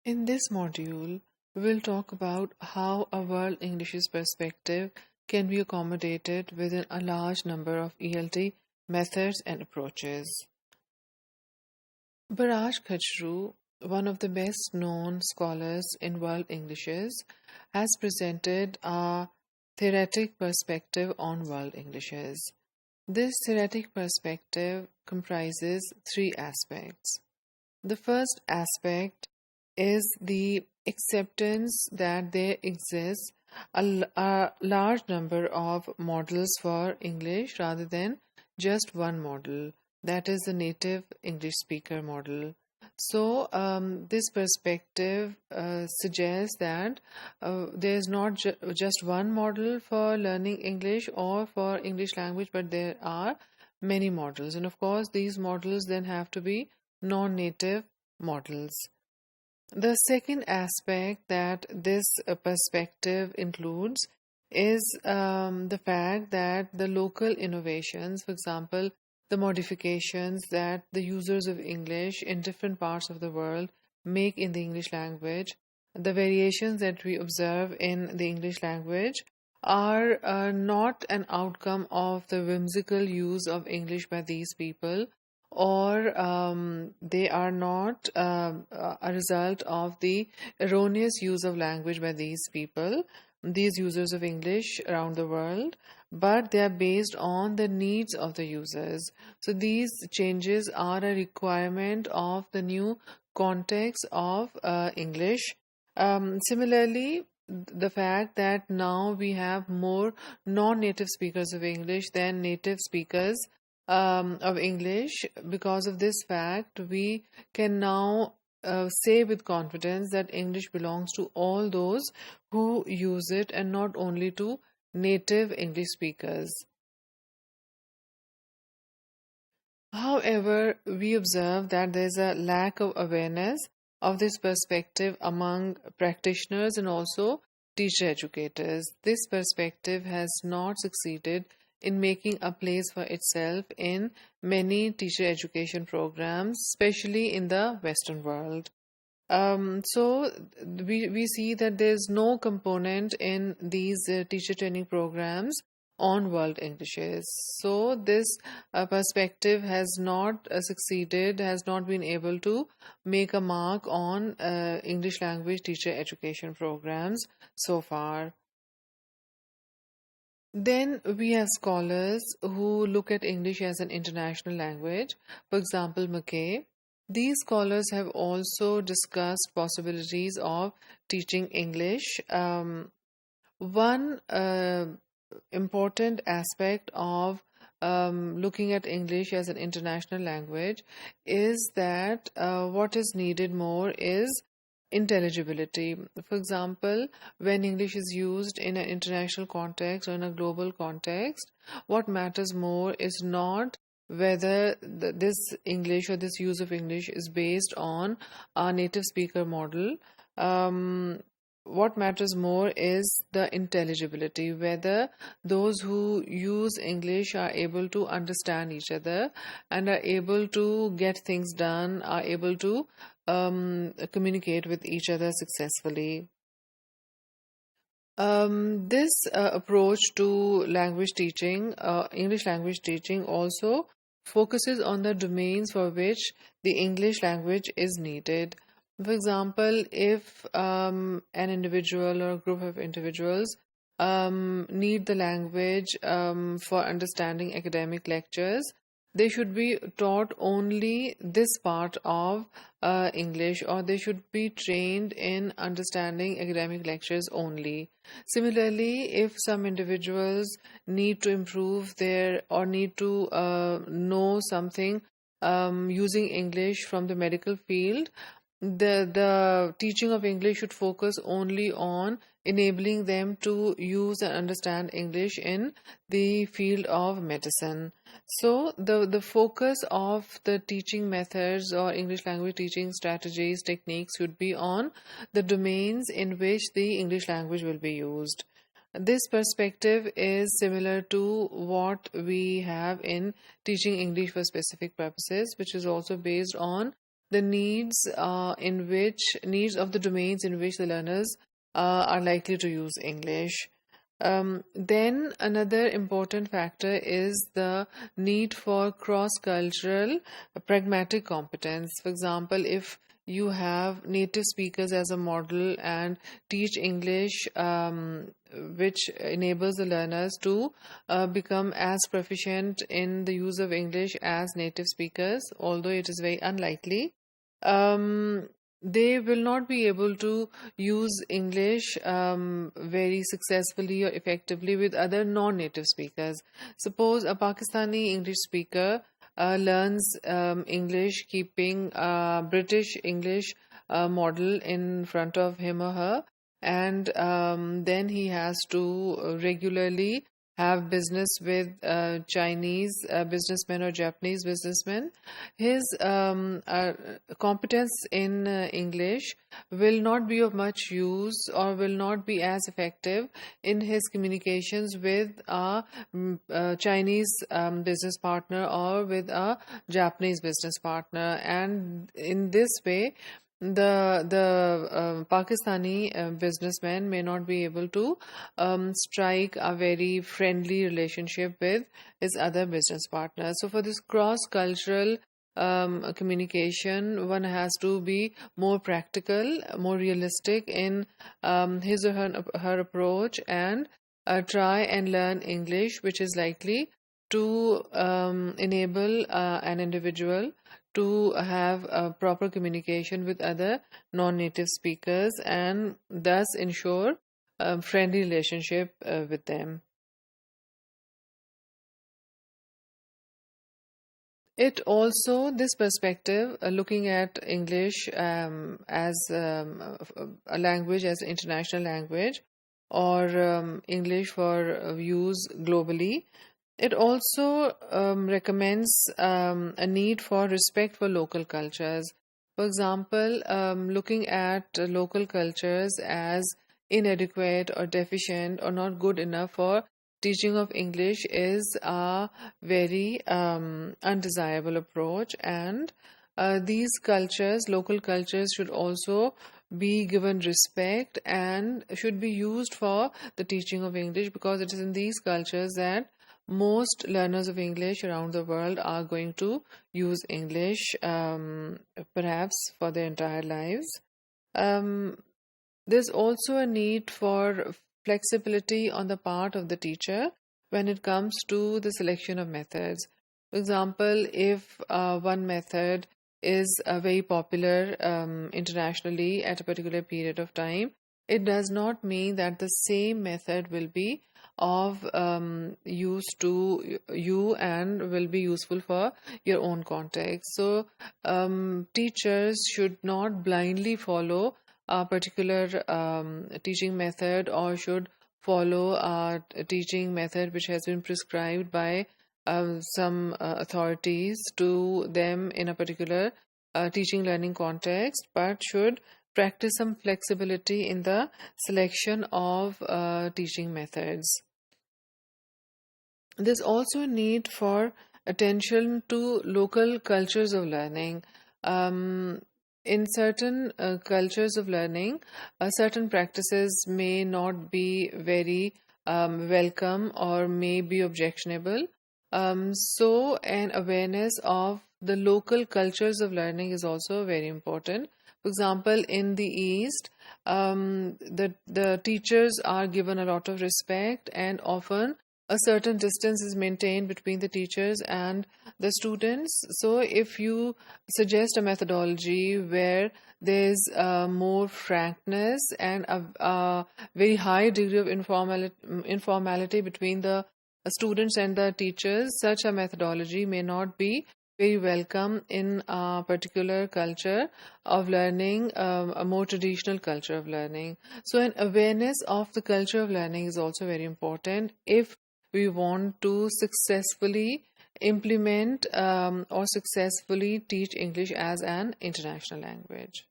In this module, we'll talk about how a world English's perspective can be accommodated within a large number of ELT methods and approaches. Baraj Khajru, one of the best known scholars in world Englishes, has presented a theoretic perspective on world Englishes. This theoretic perspective comprises three aspects. The first aspect is the acceptance that there exists a large number of models for English rather than just one model, that is the native English speaker model. So, this perspective suggests that there is not just one model for learning English or for English language, but there are many models. And of course, these models then have to be non-native models. The second aspect that this perspective includes is the fact that the local innovations, for example, the modifications that the users of English in different parts of the world make in the English language, the variations that we observe in the English language are not an outcome of the whimsical use of English by these people, or they are not a result of the erroneous use of language by these people, these users of English around the world, but they are based on the needs of the users. So these changes are a requirement of the new context of English. Similarly, the fact that now we have more non-native speakers of English than native speakers of English. Because of this fact, we can now say with confidence that English belongs to all those who use it and not only to native English speakers. However, we observe that there's a lack of awareness of this perspective among practitioners and also teacher educators. This perspective has not succeeded in making a place for itself in many teacher education programs, especially in the Western world. So we see that there's no component in these teacher training programs on world Englishes. So this perspective has not succeeded, has not been able to make a mark on English language teacher education programs so far. Then we have scholars who look at English as an international language. For example, McKay. These scholars have also discussed possibilities of teaching English. One important aspect of looking at English as an international language is that what is needed more is intelligibility. For example, when English is used in an international context or in a global context, what matters more is not whether this English or this use of English is based on a native speaker model. What matters more is the intelligibility, whether those who use English are able to understand each other and are able to get things done, are able to communicate with each other successfully. This approach to language teaching, English language teaching, also focuses on the domains for which the English language is needed. For example, if an individual or a group of individuals need the language for understanding academic lectures, they should be taught only this part of English, or they should be trained in understanding academic lectures only. Similarly, if some individuals need to improve their or need to know something using English from the medical field, the teaching of English should focus only on enabling them to use and understand English in the field of medicine. So the focus of the teaching methods or English language teaching strategies, techniques should be on the domains in which the English language will be used. This perspective is similar to what we have in teaching English for specific purposes, which is also based on the needs of the domains in which the learners are likely to use English. Then another important factor is the need for cross-cultural pragmatic competence. For example, if you have native speakers as a model and teach English, which enables the learners to become as proficient in the use of English as native speakers, although it is very unlikely. Um, they will not be able to use English very successfully or effectively with other non-native speakers. Suppose a Pakistani English speaker learns English keeping British English model in front of him or her, and then he has to regularly have business with Chinese businessmen or Japanese businessmen. His competence in English will not be of much use or will not be as effective in his communications with a Chinese business partner or with a Japanese business partner. And in this way, the Pakistani businessman may not be able to strike a very friendly relationship with his other business partners. So for this cross-cultural communication, one has to be more practical, more realistic in his or her approach, and try and learn English, which is likely to enable an individual to have a proper communication with other non-native speakers and thus ensure a friendly relationship with them. It also, this perspective, looking at English as a language, as an international language, or English for use globally, it also recommends a need for respect for local cultures. For example, looking at local cultures as inadequate or deficient or not good enough for teaching of English is a very undesirable approach, and these cultures, local cultures, should also be given respect and should be used for the teaching of English, because it is in these cultures that most learners of English around the world are going to use English, perhaps for their entire lives. Um, there's also a need for flexibility on the part of the teacher when it comes to the selection of methods. For example, if one method is very popular internationally at a particular period of time, it does not mean that the same method will be of use to you and will be useful for your own context. So, teachers should not blindly follow a particular teaching method or should follow a teaching method which has been prescribed by some authorities to them in a particular teaching learning context, but should practice some flexibility in the selection of teaching methods. There's also a need for attention to local cultures of learning. In certain cultures of learning, certain practices may not be very welcome or may be objectionable. So, an awareness of the local cultures of learning is also very important. For example, in the East, the teachers are given a lot of respect, and often a certain distance is maintained between the teachers and the students. So, if you suggest a methodology where there's more frankness and a very high degree of informality between the students and the teachers, such a methodology may not be very welcome in a particular culture of learning, a more traditional culture of learning. So, an awareness of the culture of learning is also very important if we want to successfully implement or successfully teach English as an international language.